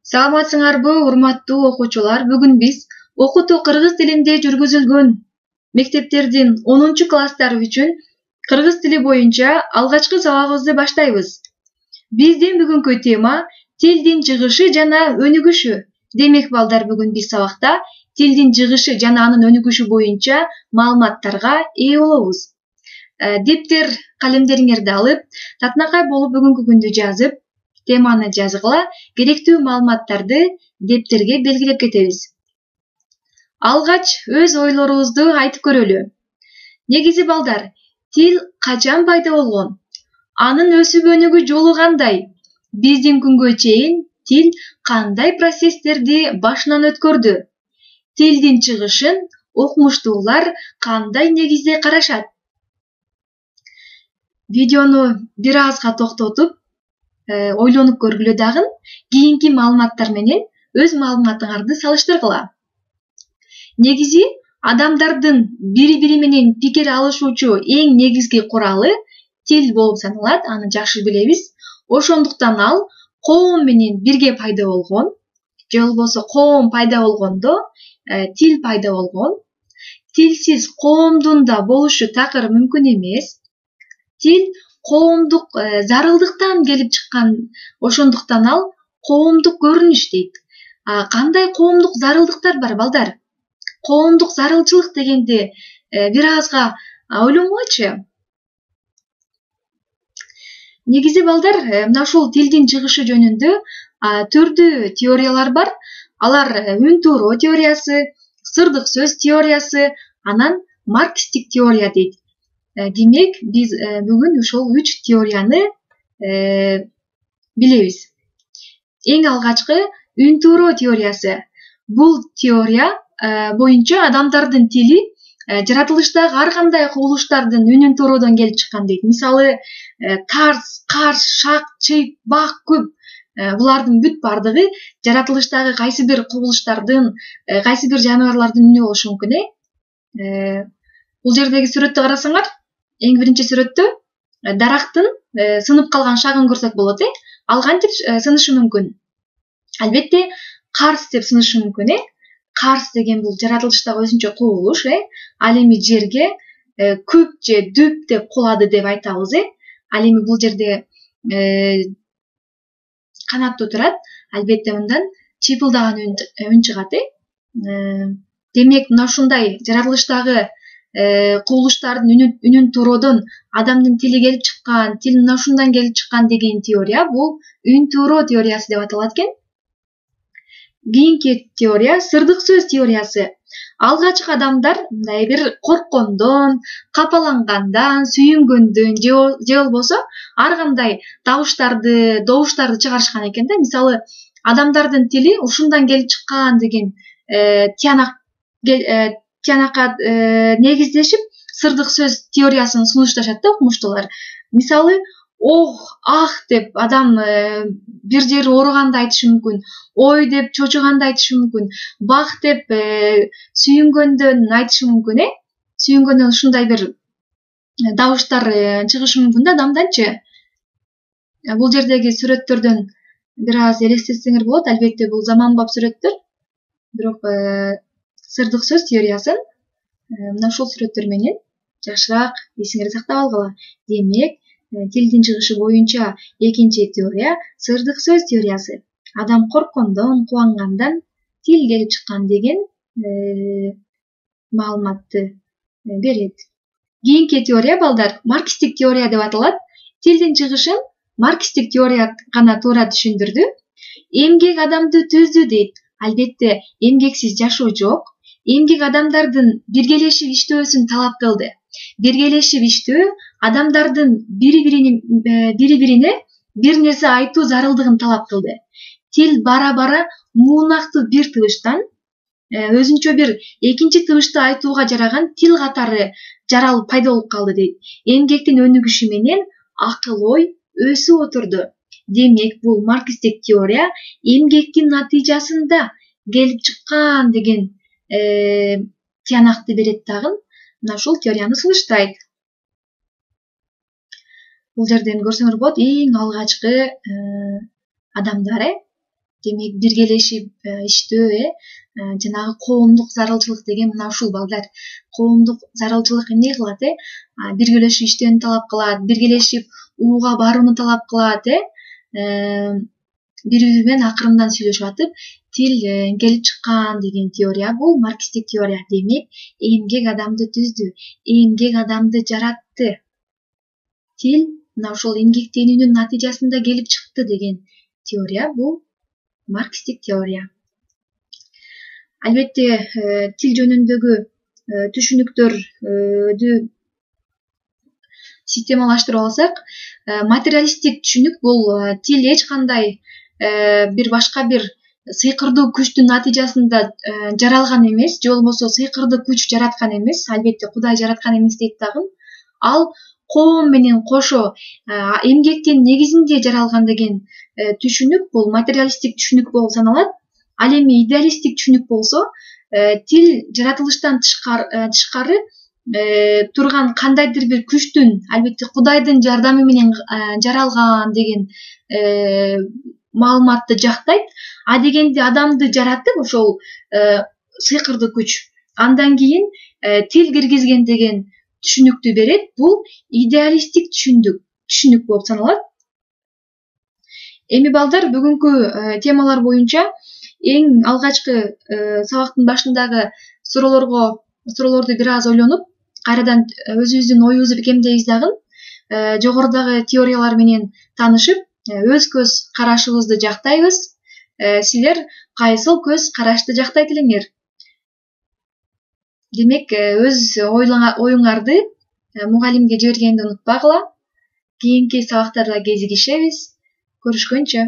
Саламатсыңарбы, урматтуу окуучулар? Бүгүн биз окутуу кыргыз тилинде жүргүзүлгөн мектептердин 10-класстары үчүн кыргыз тили боюнча алгачкы сабагыбызды баштайбыз. Биздин бүгүнкү тема тилдин жыгышы жана өнүгүшү. Демек, балдар, бүгүн биз сабакта тилдин жыгышы жана анын өнүгүшү боюнча маалыматтарга ээ болобуз. Дептер, калемдериңерди алып, татынакай болуп бүгүнкү күндү жазып, теманы жазгыла, керектүү маалыматтарды дептерге белгилеп кетебиз. Алгач өз ойлорубузду айтып көрөлү. Негизи, балдар, тил качан пайда болгон? Анын өсүп өнүгүү жолу кандай? Биздин күнгө чейин тил кандай процесстерди башынан өткөрдү? Тилдин чыгышын окумуштуулар кандай негизде карашат? Видеону бир азга токтотуп, ойлонуп көргүлө дагы, кийинки маалыматтар менен өз маалыматыңарды салыштыргыла. Негизи, адамдардын бири-бири менен пикир алышуучу эң негизги куралы тил болуп саналат, аны жакшы билебиз. Ошондуктан ал коом менен бирге пайда болгон, же болбосо коом пайда болгондо тил пайда болгон. Тилсиз коомдун да болушу такыр мүмкүн эмес. Тил коомдук зарылдыктан келип чыккан, ошондуктан ал коомдук көрүнүш дейт. Кандай коомдук зарылдыктар бар, балдар? Коомдук зарылчылык дегенде бир азга ойлонгулачы. Негизи, балдар, мына ушул тилдин чыгышы жөнүндө түрдүү теориялар бар. Алар үн тууроо теориясы, сырдык сөз теориясы, анан марксистик теория дейт. Демек, биз бүгүн ушул 3 теорияны билебиз. Эң алгачкы үн тууроо теориясы. Бул теория боюнча адамдардын тили жаратылыштагы ар кандай кубулуштардын үнүн туроодон келип чыккан дейт. Мисалы, тарс, карш, шак, чыйп, бак, күп, булардын бүт бардыгы жаратылыштагы кайсы бир кубулуштардын, кайсы бир жаныбарлардын үнү болушу мүмкүн. Бул жердеги сүрөттү карасаңар, эң биринчи сүрөттө дарактын сынып калган шагын көрсөк болот. Ал кантип сынышы мүмкүн? Албетте, карс деп сынышы мүмкүн. Карс деген бул жаратылыштагы өзүнчө кубулуш. Ал эми жерге күп же дүп деп кулады деп айтабыз. Ал эми бул жерде канаттуу турат. Албетте, мындан чыйпылдаган үн чыгат. Демек, мына ушундай жаратылыштагы кубулуштардын үнүн туроодон адамдын тили келип чыккан, тил мына ушундан келип чыккан деген теория бул үн тууроо теориясы деп аталат экен. Кийинки теория сырдык сөз теориясы. Алгачкы адамдар мындай бир корккондон, капалангандан, сүйүнгөндөн же болбосо ар кандай добуштарды чыгарышкан экен да. Мисалы, адамдардын тили ушундан келип чыккан деген тиянакка негиздешип, сырдык сөз теориясын сунушташат да окумуштуулар. Мисалы, ох, ах деп адам бир жери ооруганды айтышы мүмкүн, ой деп чочуганды айтышы мүмкүн, бах деп сүйүнгөндөн айтышы мүмкүн. Сүйүнгөндөн ушундай бир добуштар чыгышы мүмкүн да адамданчы. Бул жердеги сүрөттөрдөн бир аз элестетсеңер болот. Албетте, бул заманбап сүрөттөр. Бирок сырдык сөз теориясын мына ушул сүрөттөр менен жакшыраак эсиңерде сактап алгыла. Демек, тилдин чыгышы боюнча экинчи теория сырдык сөз теориясы. Адам корккондон, кубангандан тил келип чыккан деген маалыматты берет. Кийинки теория, балдар, марксистик теория деп аталат. Тилдин чыгышын марксистик теория гана туура түшүндүрдү. Эмгек адамды түздү дейт. Албетте, эмгексиз жашоо жок. Эмгек адамдардын биргелешип иштөөсүн талап кылды. Биргелешип иштөө адамдардын бири-бирине бир нерсе айтуу зарылдыгын талап кылды. Тил бара-бара муунактуу бир тыбыштан өзүнчө бир экинчи тыбышты айтууга жараган тил катары жаралып пайда болуп калды дейт. Эмгектин өнүгүшү менен акыл ой өсүп отурду. Демек, бул марксистик теория эмгектин натыйжасында келип чыккан деген тиянакты берет дагы. Мына ушул теорияны сунуштайт. Бул жерден көрсөңөр болот, эң алгачкы адамдар демек биргелешип иштөө, жанагы коомдук зарылчылык деген мына ушул балдар. Коомдук зарылчылык эмне кылат, биргелешип иштөөнү талап кылат, биргелешип ууга барууну талап кылат, бири бири менен акырындан сүйлөшүп атып тил келип чыккан деген теория. Бул марксистик теория. Демек, эмгек адамды түздү, эмгек адамды жаратты. Тил мына ушул эмгектенүүнүн натыйжасында келип чыкты деген теория. Бул марксистик теория. Албетте, тил жөнүндөгү түшүнүктөрдү системалаштырып алсак, материалисттик түшүнүк бул тил эч кандай бир башка бир сыйкырдуу күчтүн натыйжасында жаралган эмес, же болбосо сыйкырдуу күч жараткан эмес. Албетте, Кудай жараткан эмес дейт дагы. Ал коом менен кошо эмгектин негизинде жаралган деген түшүнүк бул материалисттик түшүнүк болуп саналат. Ал эми идеалисттик түшүнүк болсо, тил жаратылыштан тышкары турган кандайдыр бир күчтүн, албетте Кудайдын жардамы менен жаралган деген маалыматты жактайт. А дегенде адамды жаратып ошол сыйкырдуу күч андан кийин тил киргизген деген түшүнүктү берет. Бул идеалисттик түшүнүк болуп саналат. Эми балдар, бүгүнкү темалар боюнча эң алгачкы сабактын башындагы суроолорду бир аз ойлонуп, кайрадан өзүбүздүн оюбузду бекемдейбиз дагы. Жогорудагы теориялар менен таанышып, өз көз карашыбызды жактайбыз. Силер кайсыл көз карашты жактайт элеңер? Демек, өз оюңарды мугалимге жибергенди унутпагыла. Кийинки сабактарда кезигишебиз. Көрүшкөнчө.